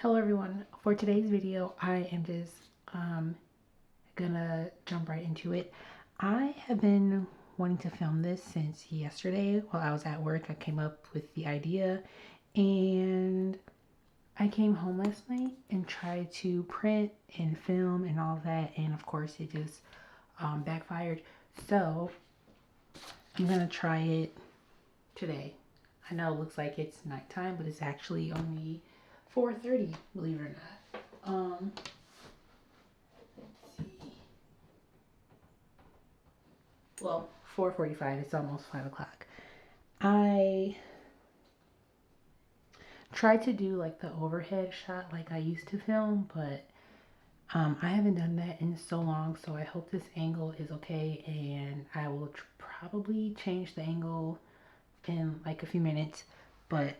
Hello everyone. For today's video, I am just gonna jump right into it. I have been wanting to film this since yesterday while I was at work. I came up with the idea and I came home last night and tried to print and film and all that, and of course it just backfired. So I'm gonna try it today. I know it looks like it's nighttime, but it's actually only 4:30, believe it or not. Let's see. Well, 4:45. It's almost 5 o'clock. I tried to do like the overhead shot like I used to film, but I haven't done that in so long, so I hope this angle is okay, and I will probably change the angle in like a few minutes. But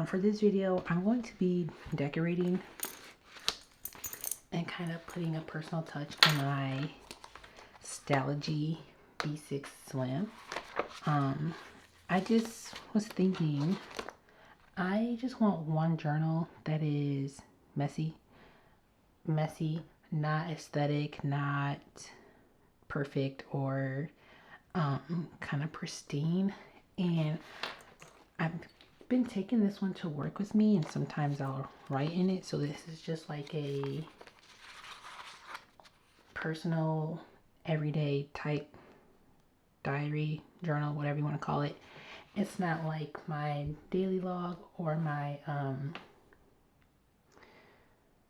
for this video, I'm going to be decorating and kind of putting a personal touch on my stalogy B6 Slim. I just was thinking, I just want one journal that is messy, not aesthetic, not perfect, or kind of pristine. And I've been taking this one to work with me, and sometimes I'll write in it. So this is just like a personal, everyday type diary, journal, whatever you want to call it. It's not like my daily log or my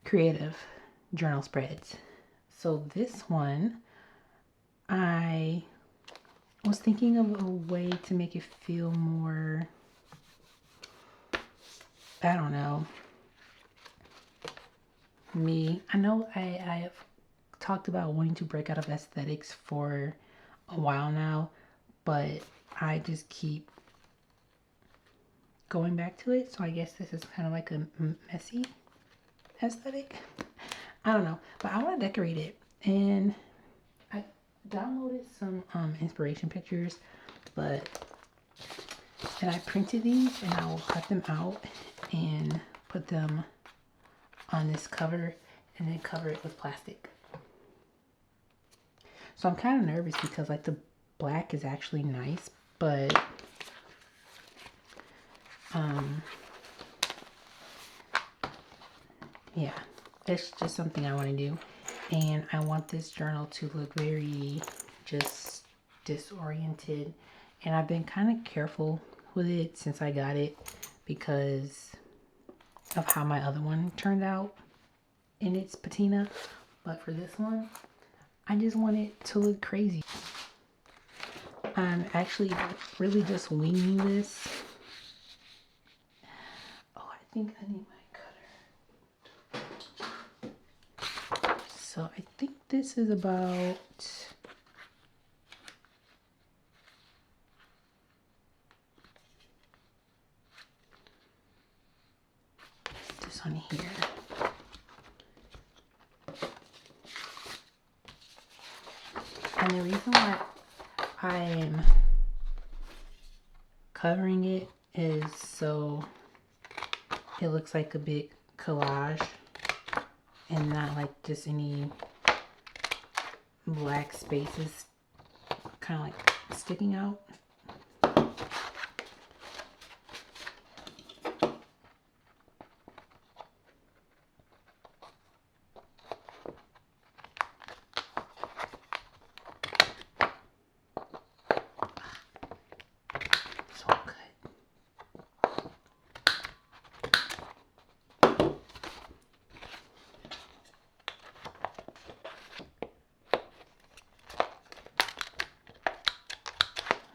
creative journal spreads. So this one, I was thinking of a way to make it feel more, I don't know, me. I know I have talked about wanting to break out of aesthetics for a while now, but I just keep going back to it. So I guess this is kind of like a messy aesthetic. I don't know, but I want to decorate it, and I downloaded some inspiration pictures, and I printed these, and I will cut them out and put them on this cover and then cover it with plastic. So I'm kind of nervous because like the black is actually nice, but yeah, it's just something I want to do. And I want this journal to look very just disoriented, and I've been kind of careful with it since I got it because of how my other one turned out in its patina. But for this one, I just want it to look crazy. I'm actually really just winging this. Oh, I think I need my cutter. So I think this is about this on here. And the reason why I am covering it is so it looks like a big collage and not like just any black spaces kind of like sticking out.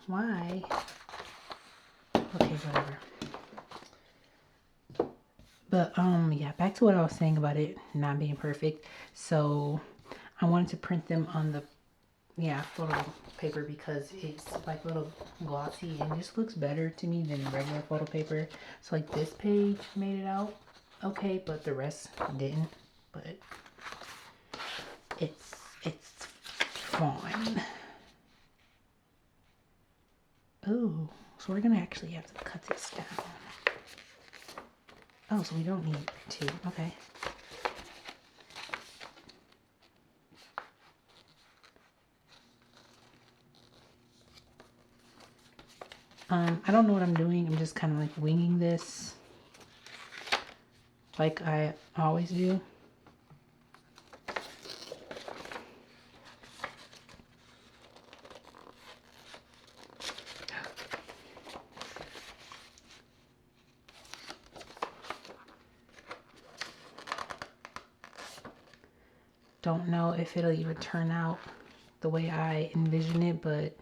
Why? Okay, whatever. But yeah, back to what I was saying about it not being perfect. So I wanted to print them on the photo paper because it's like a little glossy and just looks better to me than regular photo paper. So like this page made it out okay, but the rest didn't. But it's fine. Oh, so we're gonna actually have to cut this down. Oh, so we don't need 2. Okay. I don't know what I'm doing. I'm just kind of like winging this like I always do. Don't know if it'll even turn out the way I envision it, but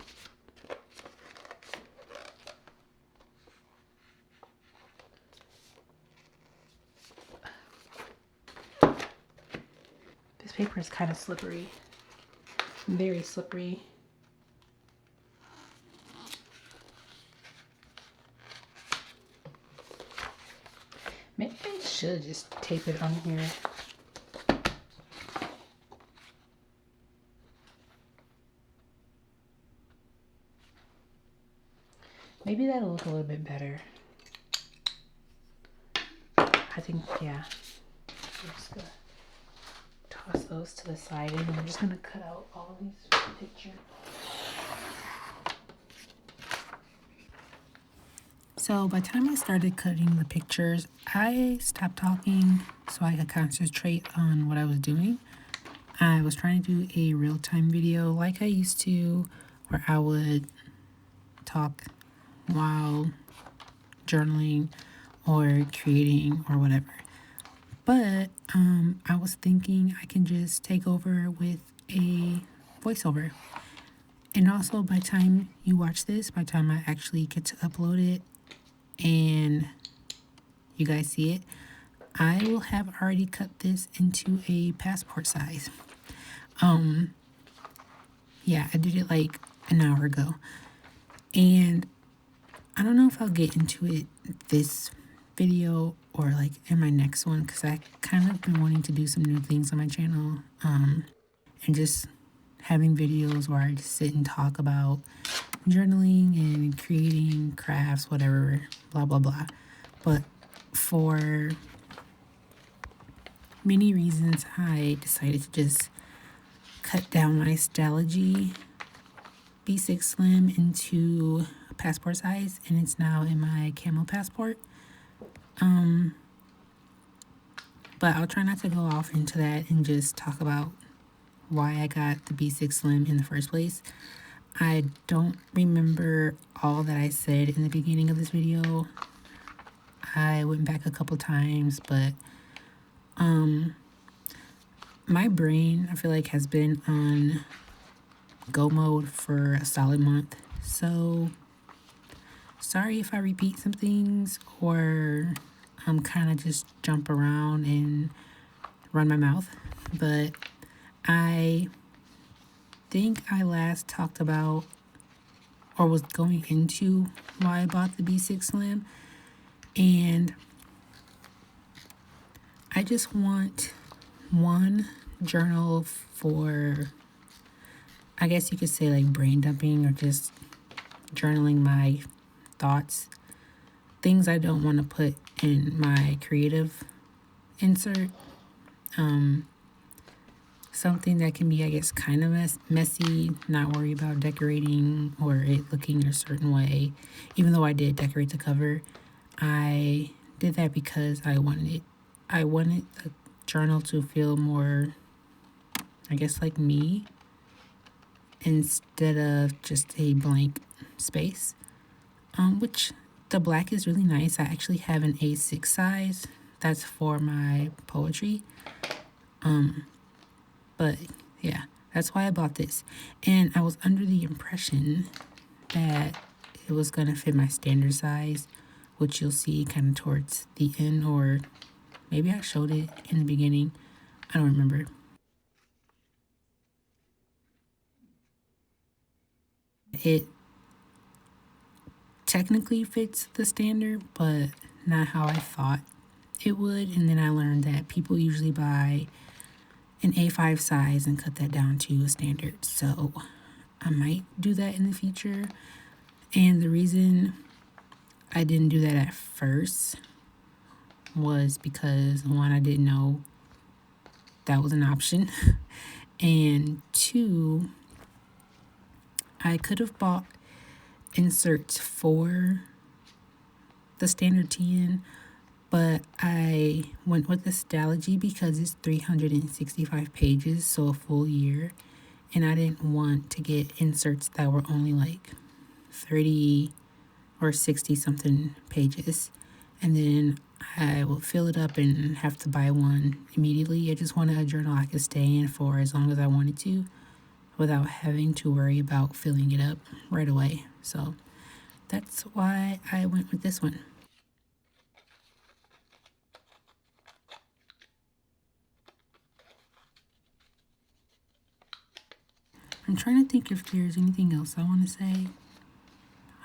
this paper is kind of slippery. Very slippery. Maybe I should just tape it on here. Maybe that'll look a little bit better. I think, yeah. I'm just gonna toss those to the side and we're just gonna cut out all of these pictures. So by the time I started cutting the pictures, I stopped talking so I could concentrate on what I was doing. I was trying to do a real-time video like I used to, where I would talk while journaling or creating or whatever. But I was thinking I can just take over with a voiceover. And also by the time you watch this, by the time I actually get to upload it and you guys see it, I will have already cut this into a passport size. Yeah, I did it like an hour ago. And I don't know if I'll get into it this video or like in my next one, because I kind of been wanting to do some new things on my channel, and just having videos where I just sit and talk about journaling and creating crafts, whatever, blah blah blah. But for many reasons, I decided to just cut down my Stalogy B6 Slim into passport size, and it's now in my camo passport. But I'll try not to go off into that and just talk about why I got the B6 Slim in the first place. I don't remember all that I said in the beginning of this video. I went back a couple times, but my brain, I feel like, has been on go mode for a solid month. So sorry if I repeat some things or I'm kind of just jump around and run my mouth. But I think I last talked about or was going into why I bought the B6 Slim. And I just want one journal for, I guess you could say, like brain dumping or just journaling my thoughts, things I don't want to put in my creative insert. Something that can be, I guess, kind of messy, not worry about decorating or it looking a certain way. Even though I did decorate the cover, I did that because I wanted the journal to feel more, I guess, like me, instead of just a blank space. Which the black is really nice. I actually have an A6 size that's for my poetry. But yeah, that's why I bought this. And I was under the impression that it was gonna fit my standard size, which you'll see kind of towards the end, or maybe I showed it in the beginning. I don't remember. It technically fits the standard, but not how I thought it would. And then I learned that people usually buy an A5 size and cut that down to a standard. So I might do that in the future. And the reason I didn't do that at first was because, one, I didn't know that was an option. And two, I could have bought inserts for the standard TN, but I went with the stalogy because it's 365 pages, so a full year. And I didn't want to get inserts that were only like 30 or 60 something pages. And then I will fill it up and have to buy one immediately. I just wanted a journal I could stay in for as long as I wanted to without having to worry about filling it up right away. So that's why I went with this one. I'm trying to think if there's anything else I want to say.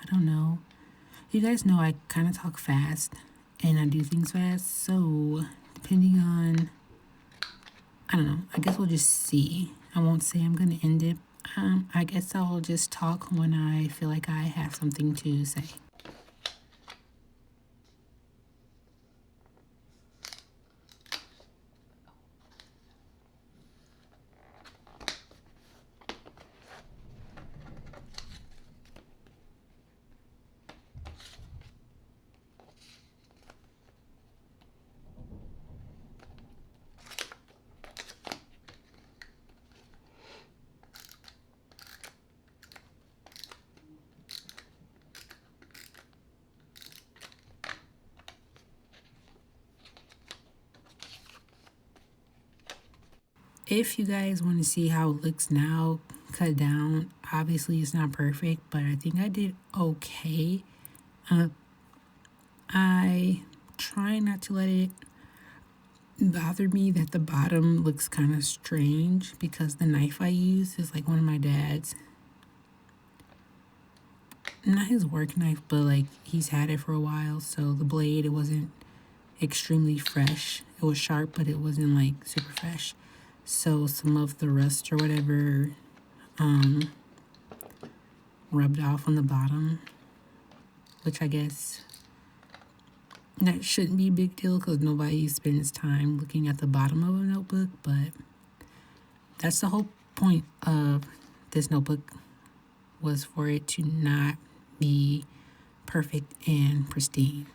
I don't know. You guys know I kind of talk fast and I do things fast, so depending on, I don't know, I guess we'll just see. I won't say I'm going to end it. I guess I'll just talk when I feel like I have something to say. If you guys want to see how it looks now, cut down, obviously it's not perfect, but I think I did okay. I try not to let it bother me that the bottom looks kind of strange because the knife I use is like one of my dad's. Not his work knife, but like he's had it for a while, so the blade, it wasn't extremely fresh. It was sharp, but it wasn't like super fresh. So some of the rust or whatever rubbed off on the bottom, which I guess that shouldn't be a big deal because nobody spends time looking at the bottom of a notebook, but that's the whole point of this notebook, was for it to not be perfect and pristine.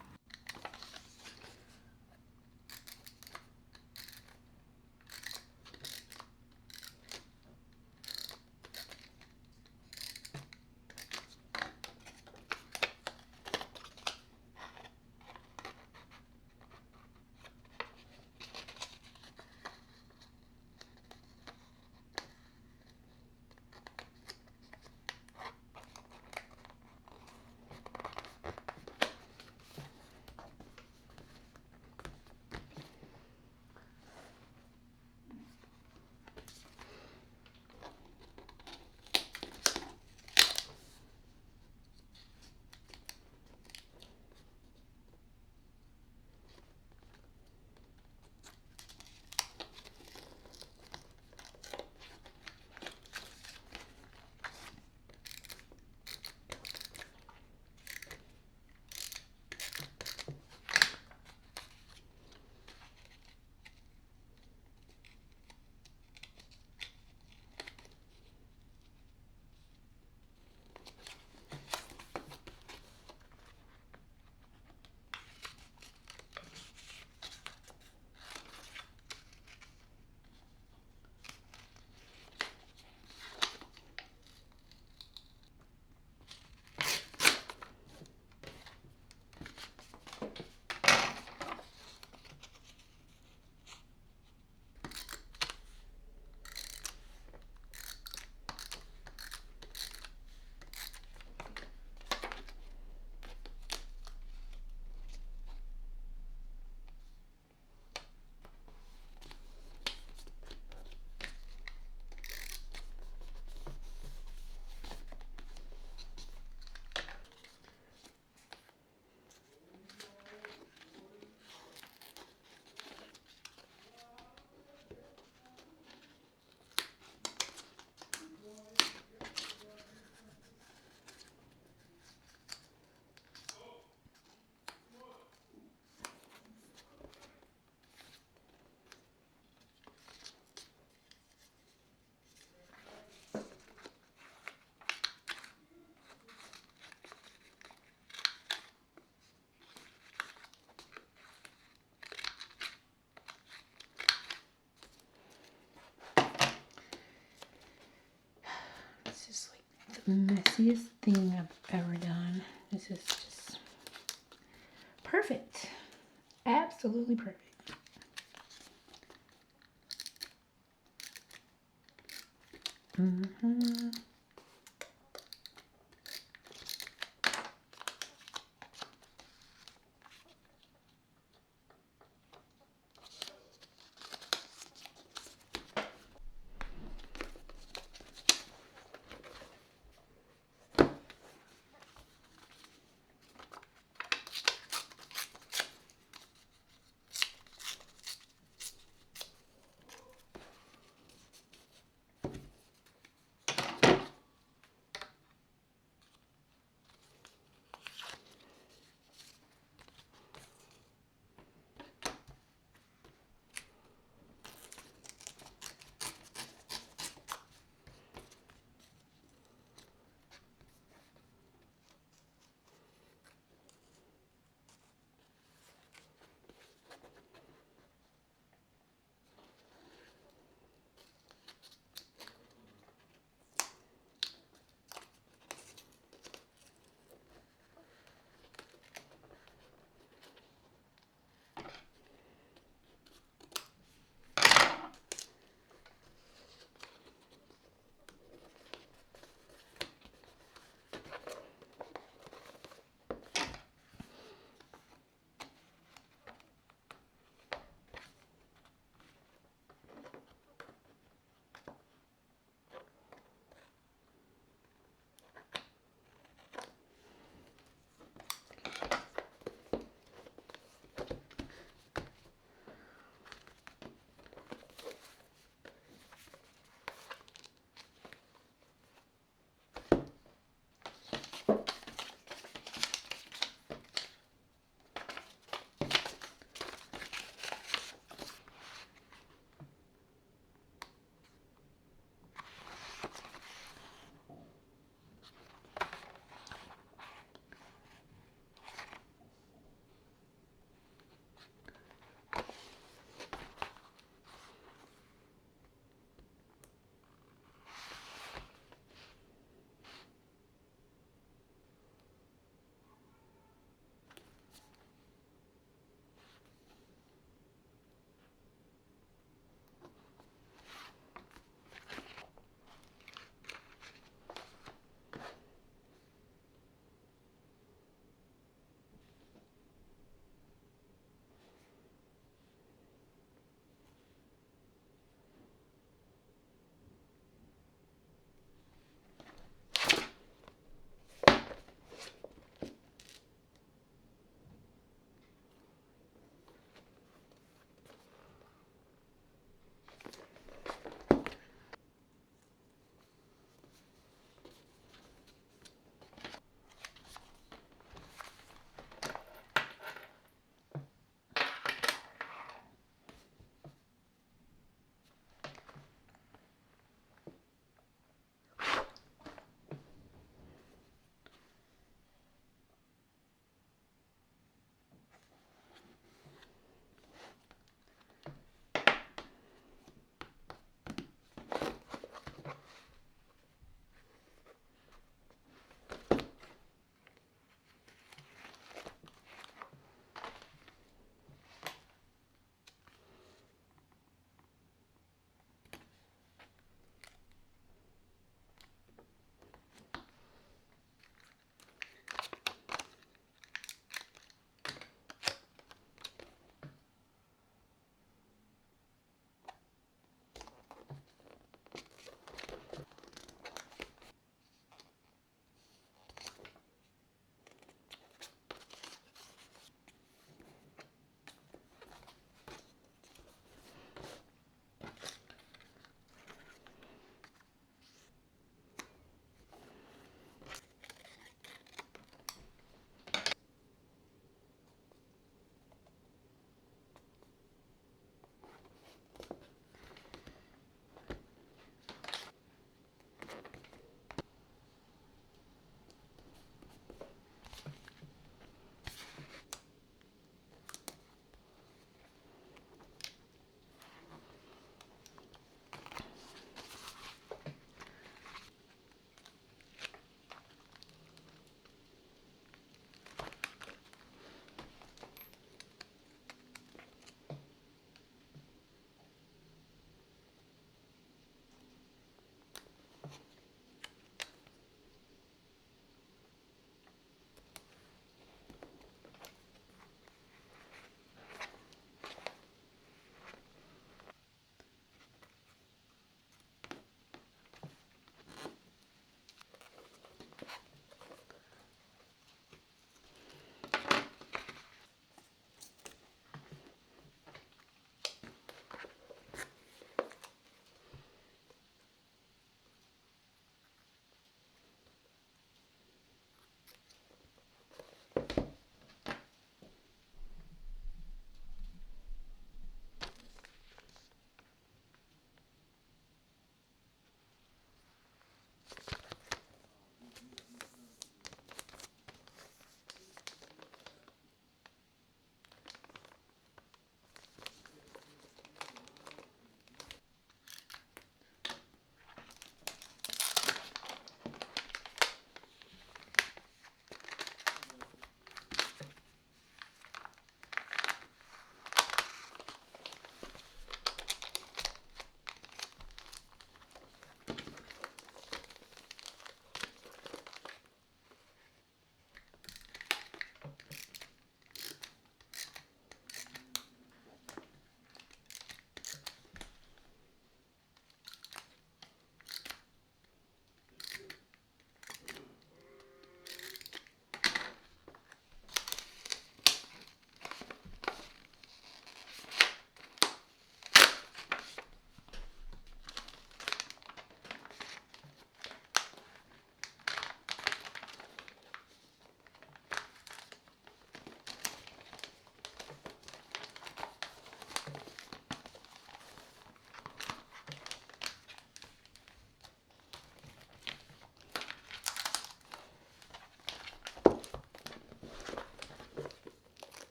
messiest thing I've ever done. This is just perfect. Absolutely perfect.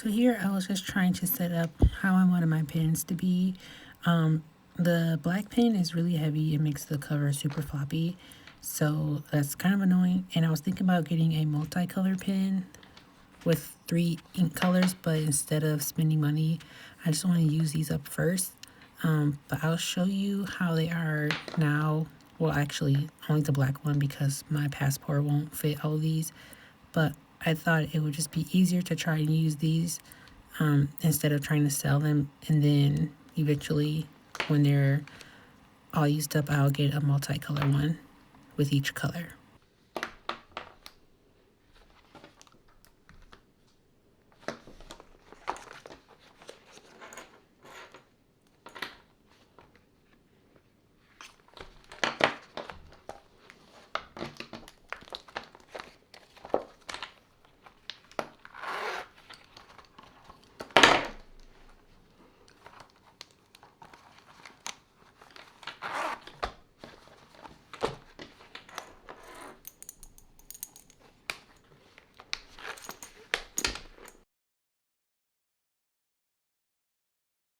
So here I was just trying to set up how I wanted my pens to be. The black pen is really heavy. It makes the cover super floppy. So that's kind of annoying. And I was thinking about getting a multicolor pen with 3 ink colors, but instead of spending money, I just want to use these up first. But I'll show you how they are now. Well, actually, only the black one because my passport won't fit all of these. But I thought it would just be easier to try and use these instead of trying to sell them. And then eventually, when they're all used up, I'll get a multicolor one with each color.